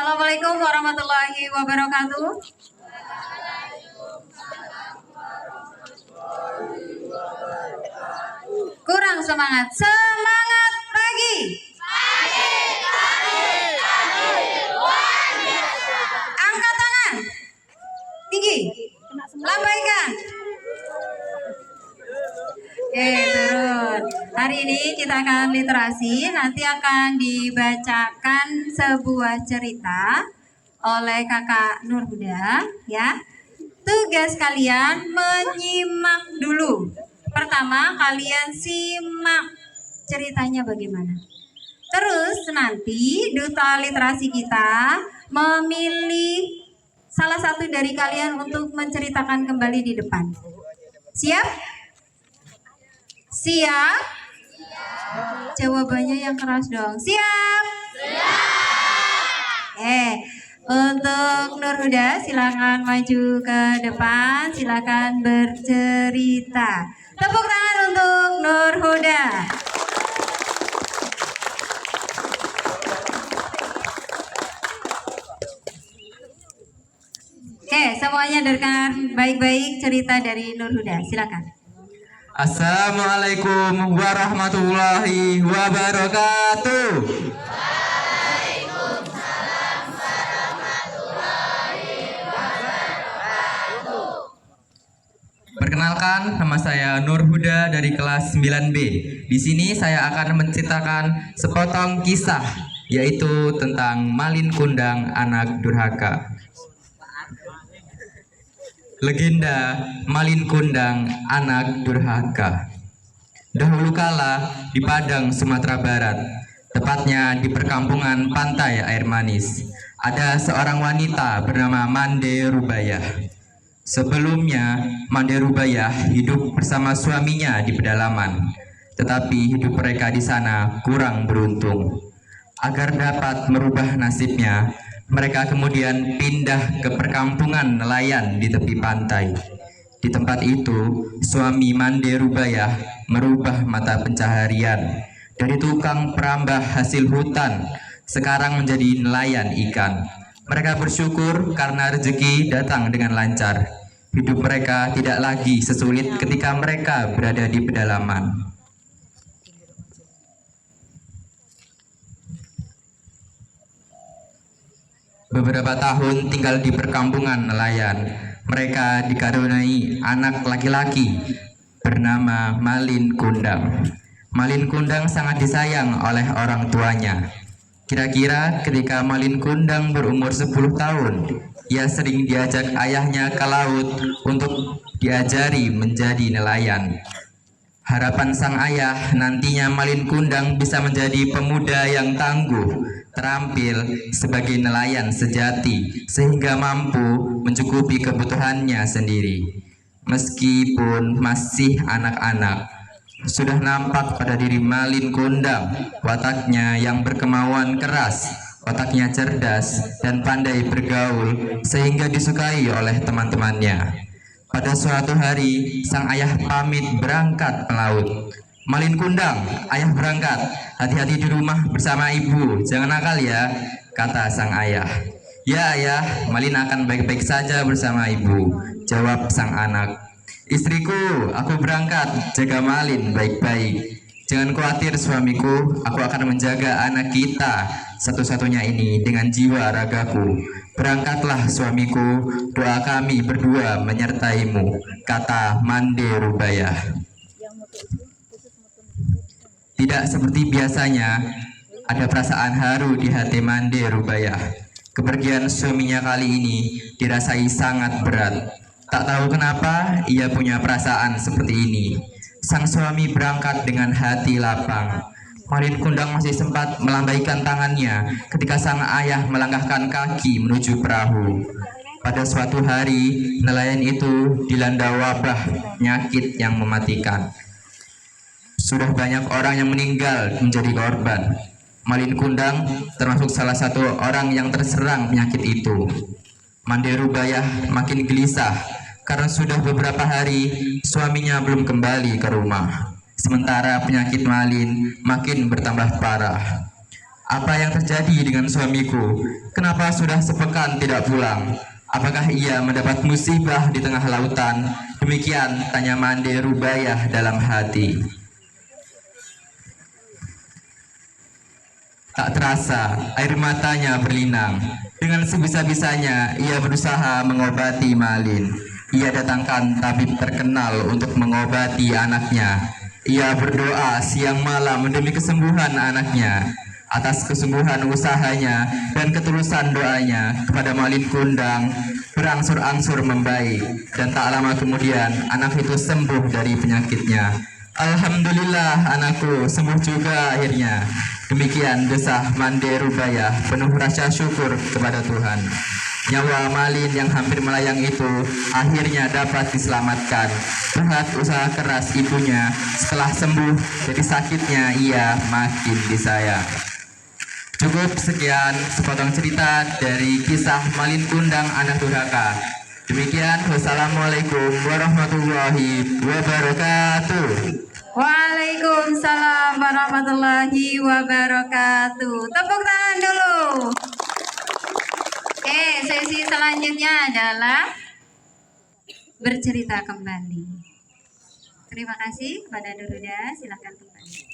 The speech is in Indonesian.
Assalamualaikum warahmatullahi wabarakatuh. Kurang semangat. Semangat pagi. Angkat tangan. Tinggi. Lambaikan. Oke, turun. Hari ini kita akan literasi. Nanti akan dibacakan sebuah cerita oleh Kakak Nurhuda, ya. Tugas kalian menyimak dulu. Pertama, kalian simak ceritanya bagaimana. Terus nanti duta literasi kita memilih salah satu dari kalian untuk menceritakan kembali di depan. Siap? Siap? Jawabannya yang keras dong. Siap? Untuk Nurhuda silakan maju ke depan, silakan bercerita. Tepuk tangan untuk Nurhuda. Semuanya dengar baik-baik cerita dari Nurhuda. Silakan. Assalamualaikum warahmatullahi wabarakatuh. Perkenalkan, nama saya Nurhuda dari kelas 9B. Di sini saya akan menceritakan sepotong kisah, yaitu tentang Malin Kundang anak durhaka. Legenda Malin Kundang anak durhaka. Dahulu kala di Padang, Sumatera Barat, tepatnya di perkampungan Pantai Air Manis, ada seorang wanita bernama Mande Rubayah. Sebelumnya, Mande Rubayah hidup bersama suaminya di pedalaman, tetapi hidup mereka di sana kurang beruntung. Agar dapat merubah nasibnya, mereka kemudian pindah ke perkampungan nelayan di tepi pantai. Di tempat itu, suami Mande Rubayah merubah mata pencaharian dari tukang perambah hasil hutan, sekarang menjadi nelayan ikan. Mereka bersyukur karena rezeki datang dengan lancar. Hidup mereka tidak lagi sesulit ketika mereka berada di pedalaman. Beberapa tahun tinggal di perkampungan nelayan, mereka dikaruniai anak laki-laki bernama Malin Kundang. Malin Kundang sangat disayang oleh orang tuanya. Kira-kira ketika Malin Kundang berumur 10 tahun, ia sering diajak ayahnya ke laut untuk diajari menjadi nelayan. Harapan sang ayah nantinya Malin Kundang bisa menjadi pemuda yang tangguh, terampil sebagai nelayan sejati, sehingga mampu mencukupi kebutuhannya sendiri. Meskipun masih anak-anak, sudah nampak pada diri Malin Kundang wataknya yang berkemauan keras, otaknya cerdas dan pandai bergaul, sehingga disukai oleh teman-temannya. Pada suatu hari, sang ayah pamit berangkat melaut. Malin Kundang, ayah berangkat. Hati-hati di rumah bersama ibu, jangan nakal ya, kata sang ayah. Ya ayah, Malin akan baik-baik saja bersama ibu, jawab sang anak. Istriku, aku berangkat, jaga Malin baik-baik. Jangan khawatir suamiku, aku akan menjaga anak kita satu-satunya ini dengan jiwa ragaku. Berangkatlah suamiku, doa kami berdua menyertaimu, kata Mande Rubayah. Tidak seperti biasanya, ada perasaan haru di hati Mande Rubayah. Kepergian suaminya kali ini dirasai sangat berat. Tak tahu kenapa ia punya perasaan seperti ini. Sang suami berangkat dengan hati lapang. Malin Kundang masih sempat melambaikan tangannya ketika sang ayah melangkahkan kaki menuju perahu. Pada suatu hari, nelayan itu dilanda wabah penyakit yang mematikan. Sudah banyak orang yang meninggal menjadi korban. Malin Kundang termasuk salah satu orang yang terserang penyakit itu. Mande Rubayah makin gelisah karena sudah beberapa hari suaminya belum kembali ke rumah. Sementara penyakit Malin makin bertambah parah. Apa yang terjadi dengan suamiku? Kenapa sudah sepekan tidak pulang? Apakah ia mendapat musibah di tengah lautan? Demikian tanya Mande Rubayah dalam hati. Tak terasa, air matanya berlinang. Dengan sebisa-bisanya, ia berusaha mengobati Malin. Ia datangkan tabib terkenal untuk mengobati anaknya. Ia berdoa siang malam demi kesembuhan anaknya. Atas kesungguhan usahanya dan ketulusan doanya kepada Malin Kundang, berangsur-angsur membaik. Dan tak lama kemudian, anak itu sembuh dari penyakitnya. Alhamdulillah, anakku sembuh juga akhirnya. Demikian desah Mande Rubayah penuh rasa syukur kepada Tuhan. Nyawa Malin yang hampir melayang itu akhirnya dapat diselamatkan berkat usaha keras ibunya. Setelah sembuh dari sakitnya, ia makin disayang. Cukup sekian sepotong cerita dari kisah Malin Kundang anak durhaka. Demikian, wassalamualaikum warahmatullahi wabarakatuh. Waalaikumsalam warahmatullahi wabarakatuh. Tepuk tangan dulu. Oke, sesi selanjutnya adalah bercerita kembali. Terima kasih kepada Nuruda, silakan kembali.